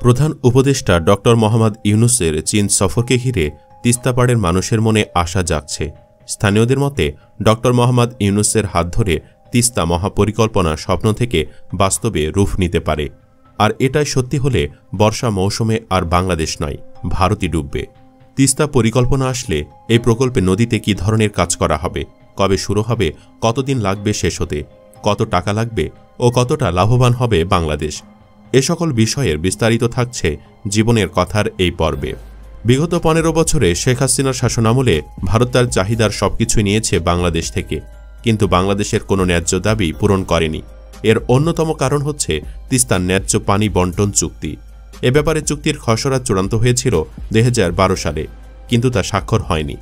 প্রধান উপদেষ্টা ড মোহাম্মদ ইউনূসের চীন সফরকে ঘিরে তিস্তাপাড়ের মানুষের মনে আশা জাগছে। স্থানীয়দের মতে ড মোহাম্মদ ইউনূসের হাত ধরে তিস্তা মহাপরিকল্পনা স্বপ্ন থেকে বাস্তবে রূপ নিতে পারে। আর এটাই সত্যি হলে বর্ষা মৌসুমে আর বাংলাদেশ নয়, ভারতই ডুববে। তিস্তা পরিকল্পনা আসলে এই প্রকল্পে নদীতে কী ধরনের কাজ করা হবে, কবে শুরু হবে, কতদিন লাগবে শেষ হতে, কত টাকা লাগবে ও কতটা লাভবান হবে বাংলাদেশ, এ সকল বিষয়ের বিস্তারিত থাকছে জীবনের কথার এই পর্বে। বিগত ১৫ বছরে শেখ হাসিনার শাসনামলে ভারত তার চাহিদার সবকিছুই নিয়েছে বাংলাদেশ থেকে, কিন্তু বাংলাদেশের কোনো ন্যায্য দাবি পূরণ করেনি। এর অন্যতম কারণ হচ্ছে তিস্তার ন্যায্য পানি বন্টন চুক্তি। এ ব্যাপারে চুক্তির খসড়া চূড়ান্ত হয়েছিল ২০১২ সালে, কিন্তু তা স্বাক্ষর হয়নি।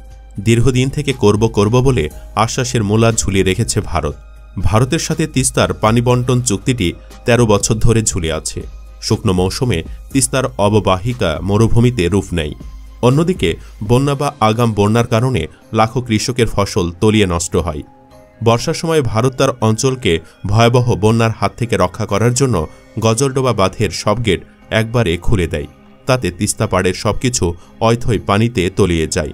দীর্ঘদিন থেকে করব বলে আশ্বাসের মূলা ঝুলিয়ে রেখেছে ভারত। ভারতের সাথে তিস্তার পানি বন্টন চুক্তিটি ১৩ বছর ধরে ঝুলে আছে। শুকনো মৌসুমে তিস্তার অববাহিকা মরুভূমিতে রূপ নেয়। অন্যদিকে বন্যা বা আগাম বন্যার কারণে লাখো কৃষকের ফসল তলিয়ে নষ্ট হয়। বর্ষার সময় ভারত তার অঞ্চলকে ভয়াবহ বন্যার হাত থেকে রক্ষা করার জন্য গজলডোবা বাঁধের সব গেট একবারে খুলে দেয়। তাতে তিস্তাপাড়ের সবকিছু অথই পানিতে তলিয়ে যায়।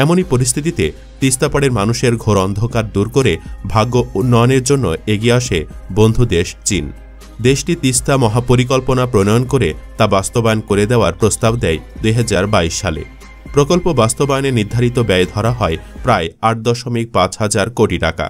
এমনই পরিস্থিতিতে তিস্তাপাড়ের মানুষের ঘোর অন্ধকার দূর করে ভাগ্য উন্নয়নের জন্য এগিয়ে আসে বন্ধু দেশ চীন। দেশটি তিস্তা মহাপরিকল্পনা প্রণয়ন করে তা বাস্তবায়ন করে দেওয়ার প্রস্তাব দেয় ২০২২ সালে। প্রকল্প বাস্তবায়নে নির্ধারিত ব্যয় ধরা হয় প্রায় ৮.৫ হাজার কোটি টাকা।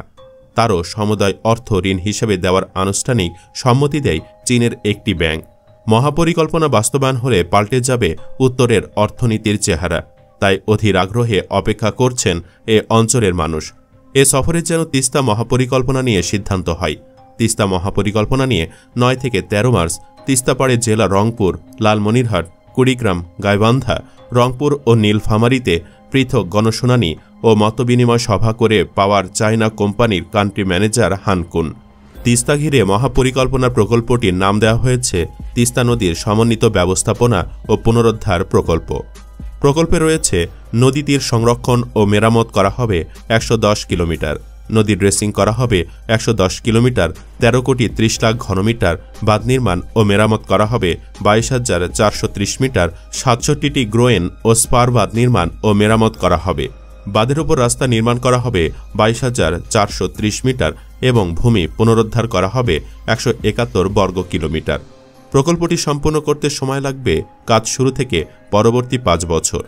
তারও সমুদায় অর্থ ঋণ হিসেবে দেওয়ার আনুষ্ঠানিক সম্মতি দেয় চীনের একটি ব্যাংক। মহাপরিকল্পনা বাস্তবায়ন হলে পাল্টে যাবে উত্তরের অর্থনীতির চেহারা। তাই অধীর আগ্রহে অপেক্ষা করছেন এ অঞ্চলের মানুষ। এ সফরে যেন তিস্তা মহাপরিকল্পনা নিয়ে সিদ্ধান্ত হয়। তিস্তা মহাপরিকল্পনা নিয়ে ৯ থেকে ১৩ মার্চ তিস্তাপাড়ে জেলা রংপুর, লালমনিরহাট, কুড়িগ্রাম, গাইবান্ধা, রংপুর ও নীলফামারীতে পৃথক গণশুনানি ও মতবিনিময় সভা করে পাওয়ার চায়না কোম্পানির কান্ট্রি ম্যানেজার হানকুন। তিস্তা ঘিরে মহাপরিকল্পনা প্রকল্পটির নাম দেওয়া হয়েছে তিস্তা নদীর সমন্বিত ব্যবস্থাপনা ও পুনরুদ্ধার প্রকল্প। প্রকল্পে রয়েছে নদী তীর সংরক্ষণ ও মেরামত করা হবে ১১০ কিলোমিটার, নদী ড্রেসিং করা হবে ১১০ কিলোমিটার, ১৩ কোটি ৩০ লাখ ঘনমিটার, বাঁধ নির্মাণ ও মেরামত করা হবে ২২,৪৩০ মিটার, ৬৭টি গ্রোয়েন ও স্পার বাঁধ নির্মাণ ও মেরামত করা হবে। বাঁধের ওপর রাস্তা নির্মাণ করা হবে ২২,৪৩০ মিটার এবং ভূমি পুনরুদ্ধার করা হবে ১৭১ বর্গ কিলোমিটার। প্রকল্পটি সম্পূর্ণ করতে সময় লাগবে কাজ শুরু থেকে পরবর্তী ৫ বছর।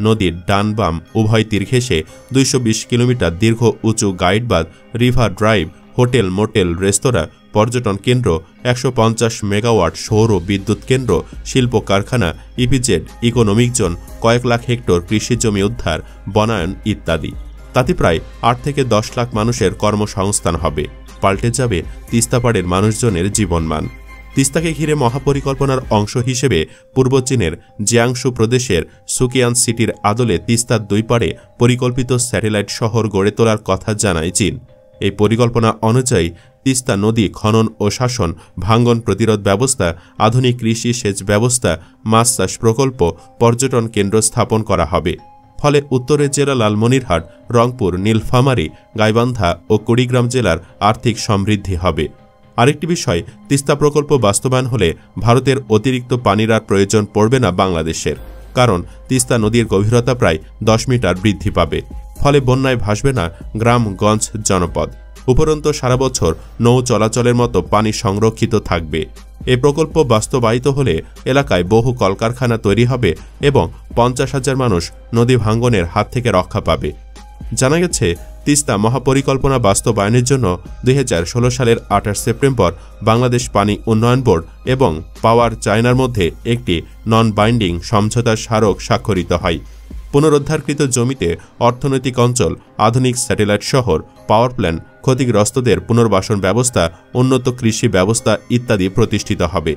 নদীর ডান বাম উভয় তীর ঘেঁষে ২২০ কিলোমিটার দীর্ঘ উঁচু গাইডবাঁধ, রিভার ড্রাইভ, হোটেল, মোটেল, রেস্তোরাঁ, পর্যটন কেন্দ্র, ১৫০ মেগাওয়াট সৌর বিদ্যুৎ কেন্দ্র, শিল্প কারখানা, ইপিজেড, ইকোনমিক জোন, কয়েক লাখ হেক্টর কৃষি জমি উদ্ধার, বনায়ন ইত্যাদি। তাতে প্রায় ৮ থেকে ১০ লাখ মানুষের কর্মসংস্থান হবে। পাল্টে যাবে তিস্তাপাড়ের মানুষজনের জীবনমান। তিস্তাকে ঘিরে মহাপরিকল্পনার অংশ হিসেবে পূর্ব চীনের জিয়াংশু প্রদেশের সুকিয়ান সিটির আদলে তিস্তার দুই পাড়ে পরিকল্পিত স্যাটেলাইট শহর গড়ে তোলার কথা জানায় চীন। এই পরিকল্পনা অনুযায়ী তিস্তা নদী খনন ও শাসন, ভাঙ্গন প্রতিরোধ ব্যবস্থা, আধুনিক কৃষি সেচ ব্যবস্থা, মাছ চাষ প্রকল্প, পর্যটন কেন্দ্র স্থাপন করা হবে। ফলে উত্তরের জেলা লালমনিরহাট, রংপুর, নীলফামারী, গাইবান্ধা ও কুড়িগ্রাম জেলার আর্থিক সমৃদ্ধি হবে। আরেকটি বিষয়, তিস্তা প্রকল্প বাস্তবায়ন হলে ভারতের অতিরিক্ত পানির আর প্রয়োজন পড়বে না বাংলাদেশের, কারণ তিস্তা নদীর গভীরতা প্রায় ১০ মিটার বৃদ্ধি পাবে। ফলে বন্যায় ভাসবে না গ্রামগঞ্জ, জনপদ। উপরন্তু সারা বছর নৌ চলাচলের মতো পানি সংরক্ষিত থাকবে। এ প্রকল্প বাস্তবায়িত হলে এলাকায় বহু কলকারখানা তৈরি হবে এবং ৫০,০০০ মানুষ নদী ভাঙ্গনের হাত থেকে রক্ষা পাবে। জানা গেছে, তিস্তা মহাপরিকল্পনা বাস্তবায়নের জন্য ২০১৬ সালের ২৮ সেপ্টেম্বর বাংলাদেশ পানি উন্নয়ন বোর্ড এবং পাওয়ার চায়নার মধ্যে একটি নন বাইন্ডিং সমঝোতা স্মারক স্বাক্ষরিত হয়। পুনরুদ্ধারকৃত জমিতে অর্থনৈতিক অঞ্চল, আধুনিক স্যাটেলাইট শহর, পাওয়ার প্ল্যান্ট, ক্ষতিগ্রস্তদের পুনর্বাসন ব্যবস্থা, উন্নত কৃষি ব্যবস্থা ইত্যাদি প্রতিষ্ঠিত হবে।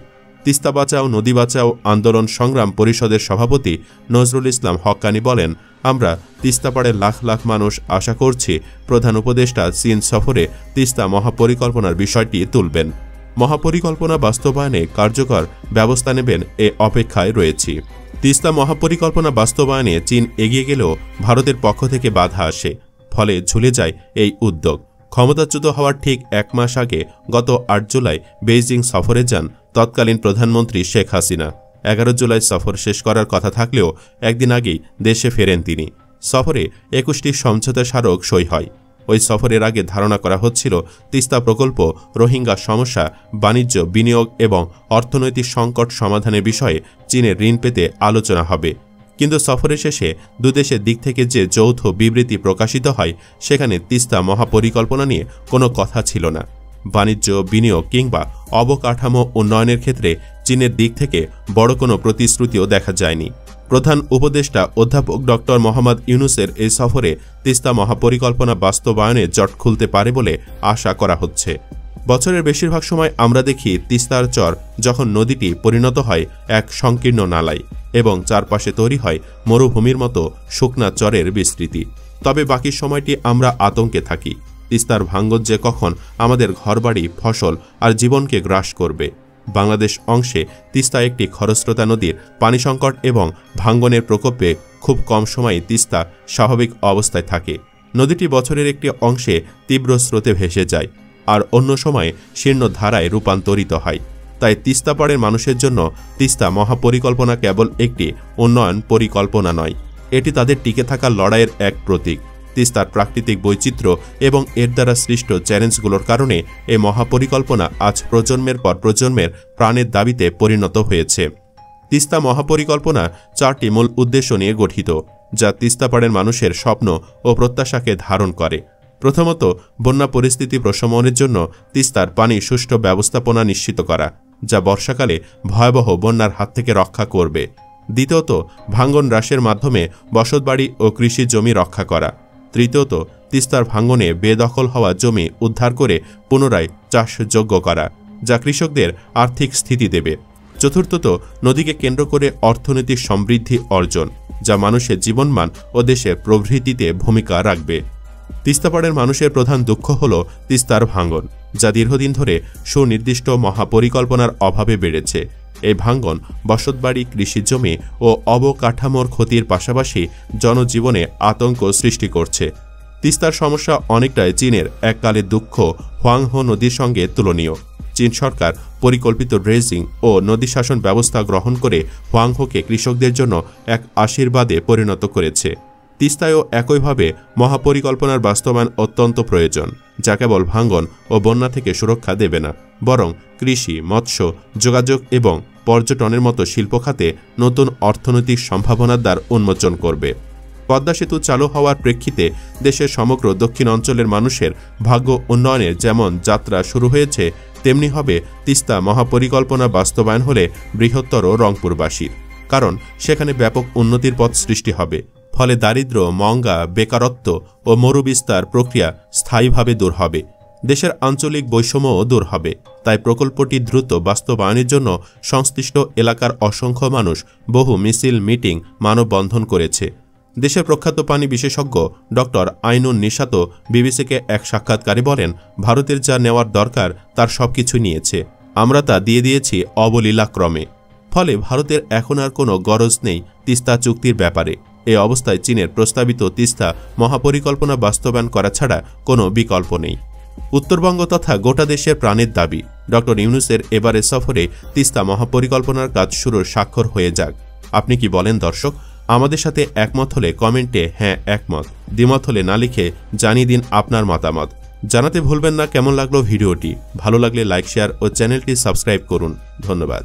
তিস্তা বাঁচাও নদী বাঁচাও আন্দোলন সংগ্রাম পরিষদের সভাপতি নজরুল ইসলাম হক্কানি বলেন, আমরা তিস্তাপাড়ের লাখ লাখ মানুষ আশা করছি প্রধান উপদেষ্টা চীন সফরে তিস্তা মহাপরিকল্পনার বিষয়টি তুলবেন। মহাপরিকল্পনা বাস্তবায়নে কার্যকর ব্যবস্থা নেবেন এ অপেক্ষায় রয়েছি। তিস্তা মহাপরিকল্পনা বাস্তবায়নে চীন এগিয়ে গেলেও ভারতের পক্ষ থেকে বাধা আসে। ফলে ঝুলে যায় এই উদ্যোগ। ক্ষমতাচ্যুত হওয়ার ঠিক ১ মাস আগে গত ৮ জুলাই বেইজিং সফরে যান তৎকালীন প্রধানমন্ত্রী শেখ হাসিনা। 11 জুলাই সফর শেষ করার কথা থাকলেও একদিন আগেই দেশে ফেরেন তিনি। সফরে 21টি সমঝোতা স্মারক সই হয়। ওই সফরের আগে ধারণা করা হচ্ছিল তিস্তা প্রকল্প, রোহিঙ্গা সমস্যা, বাণিজ্য, বিনিয়োগ এবং অর্থনৈতিক সংকট সমাধানের বিষয়ে চীনের ঋণ পেতে আলোচনা হবে। কিন্তু সফরের শেষে দুদেশের দিক থেকে যে যৌথ বিবৃতি প্রকাশিত হয় সেখানে তিস্তা মহাপরিকল্পনা নিয়ে কোনো কথা ছিল না। বাণিজ্য, বিনিয়োগ কিংবা অবকাঠামো উন্নয়নের ক্ষেত্রে চীনের দিক থেকে বড় কোনো প্রতিশ্রুতিও দেখা যায়নি। প্রধান উপদেষ্টা অধ্যাপক ডক্টর মোহাম্মদ ইউনূসের এই সফরে তিস্তা মহাপরিকল্পনা বাস্তবায়নে জট খুলতে পারে বলে আশা করা হচ্ছে। বছরের বেশিরভাগ সময় আমরা দেখি তিস্তার চর যখন নদীটি পরিণত হয় এক সংকীর্ণ নালায় এবং চারপাশে তৈরি হয় মরুভূমির মতো শুকনা চরের বিস্তৃতি। তবে বাকি সময়টি আমরা আতঙ্কে থাকি তিস্তার ভাঙ্গন যে কখন আমাদের ঘরবাড়ি, ফসল আর জীবনকে গ্রাস করবে। বাংলাদেশ অংশে তিস্তা একটি খরস্রোতা নদীর পানি সংকট এবং ভাঙ্গনের প্রকোপে খুব কম সময়ে তিস্তা স্বাভাবিক অবস্থায় থাকে। নদীটি বছরের একটি অংশে তীব্র স্রোতে ভেসে যায় আর অন্য সময়ে শীর্ণ ধারায় রূপান্তরিত হয়। তাই তিস্তাপাড়ের মানুষের জন্য তিস্তা মহাপরিকল্পনা কেবল একটি উন্নয়ন পরিকল্পনা নয়, এটি তাদের টিকে থাকার লড়াইয়ের এক প্রতীক। তিস্তার প্রাকৃতিক বৈচিত্র্য এবং এর দ্বারা সৃষ্ট চ্যালেঞ্জগুলোর কারণে এই মহাপরিকল্পনা আজ প্রজন্মের পর প্রজন্মের প্রাণের দাবিতে পরিণত হয়েছে। তিস্তা মহাপরিকল্পনা 4টি মূল উদ্দেশ্য নিয়ে গঠিত, যা তিস্তাপাড়ের মানুষের স্বপ্ন ও প্রত্যাশাকে ধারণ করে। প্রথমত, বন্যা পরিস্থিতি প্রশমনের জন্য তিস্তার পানি সুষ্ঠু ব্যবস্থাপনা নিশ্চিত করা, যা বর্ষাকালে ভয়াবহ বন্যার হাত থেকে রক্ষা করবে। দ্বিতীয়ত, ভাঙ্গন হ্রাসের মাধ্যমে বসতবাড়ি ও কৃষি জমি রক্ষা করা। তৃতীয়ত, তিস্তার ভাঙ্গনে বেদখল হওয়া জমি উদ্ধার করে পুনরায় চাষযোগ্য করা, যা কৃষকদের আর্থিক স্থিতি দেবে। চতুর্থত, নদীকে কেন্দ্র করে অর্থনৈতিক সমৃদ্ধি অর্জন, যা মানুষের জীবনমান ও দেশের প্রবৃদ্ধিতে ভূমিকা রাখবে। তিস্তাপাড়ের মানুষের প্রধান দুঃখ হল তিস্তার ভাঙ্গন, যা দীর্ঘদিন ধরে সুনির্দিষ্ট মহাপরিকল্পনার অভাবে বেড়েছে। এই ভাঙ্গন বসতবাড়ি, কৃষিজমি ও অবকাঠামোর ক্ষতির পাশাপাশি জনজীবনে আতঙ্ক সৃষ্টি করছে। তিস্তার সমস্যা অনেকটাই চীনের এককালের দুঃখ হোয়াংহো নদীর সঙ্গে তুলনীয়। চীন সরকার পরিকল্পিত ড্রেজিং ও নদী শাসন ব্যবস্থা গ্রহণ করে হোয়াংহোকে কৃষকদের জন্য এক আশীর্বাদে পরিণত করেছে। তিস্তায়ও একইভাবে মহাপরিকল্পনার বাস্তবায়ন অত্যন্ত প্রয়োজন, যা কেবল ভাঙ্গন ও বন্যা থেকে সুরক্ষা দেবে না, বরং কৃষি, মৎস্য, যোগাযোগ এবং পর্যটনের মতো শিল্প খাতে নতুন অর্থনৈতিক সম্ভাবনার দ্বার উন্মোচন করবে। পদ্মা সেতু চালু হওয়ার প্রেক্ষিতে দেশের সমগ্র দক্ষিণ অঞ্চলের মানুষের ভাগ্য উন্নয়নের যেমন যাত্রা শুরু হয়েছে, তেমনি হবে তিস্তা মহাপরিকল্পনা বাস্তবায়ন হলে বৃহত্তর রংপুরবাসীর, কারণ সেখানে ব্যাপক উন্নতির পথ সৃষ্টি হবে। ফলে দারিদ্র্য, মঙ্গা, বেকারত্ব ও মরুবিস্তার প্রক্রিয়া স্থায়ীভাবে দূর হবে। দেশের আঞ্চলিক বৈষম্যও দূর হবে। তাই প্রকল্পটি দ্রুত বাস্তবায়নের জন্য সংশ্লিষ্ট এলাকার অসংখ্য মানুষ বহু মিছিল, মিটিং, মানববন্ধন করেছে। দেশের প্রখ্যাত পানি বিশেষজ্ঞ ডক্টর আইনুন নিশাত বিবিসিকে এক সাক্ষাৎকারে বলেন, ভারতের যা নেওয়ার দরকার তার সবকিছু নিয়েছে, আমরা তা দিয়ে দিয়েছি অবলীলাক্রমে। ফলে ভারতের এখন আর কোনো গরজ নেই তিস্তা চুক্তির ব্যাপারে। এই অবস্থায় চীনের প্রস্তাবিত তিস্তা মহাপরিকল্পনা বাস্তবায়ন করা ছাড়া কোনো বিকল্প নেই। উত্তরবঙ্গ তথা গোটা দেশের প্রাণের দাবি ডক্টর ইউনূসের এবারের সফরে তিস্তা মহাপরিকল্পনার কাজ শুরুর স্বাক্ষর হয়ে যাক। আপনি কি বলেন দর্শক? আমাদের সাথে একমত হলে কমেন্টে হ্যাঁ একমত, দ্বিমত হলে না লিখে জানিয়ে দিন আপনার মতামত। জানাতে ভুলবেন না কেমন লাগলো ভিডিওটি। ভালো লাগলে লাইক, শেয়ার ও চ্যানেলটি সাবস্ক্রাইব করুন। ধন্যবাদ।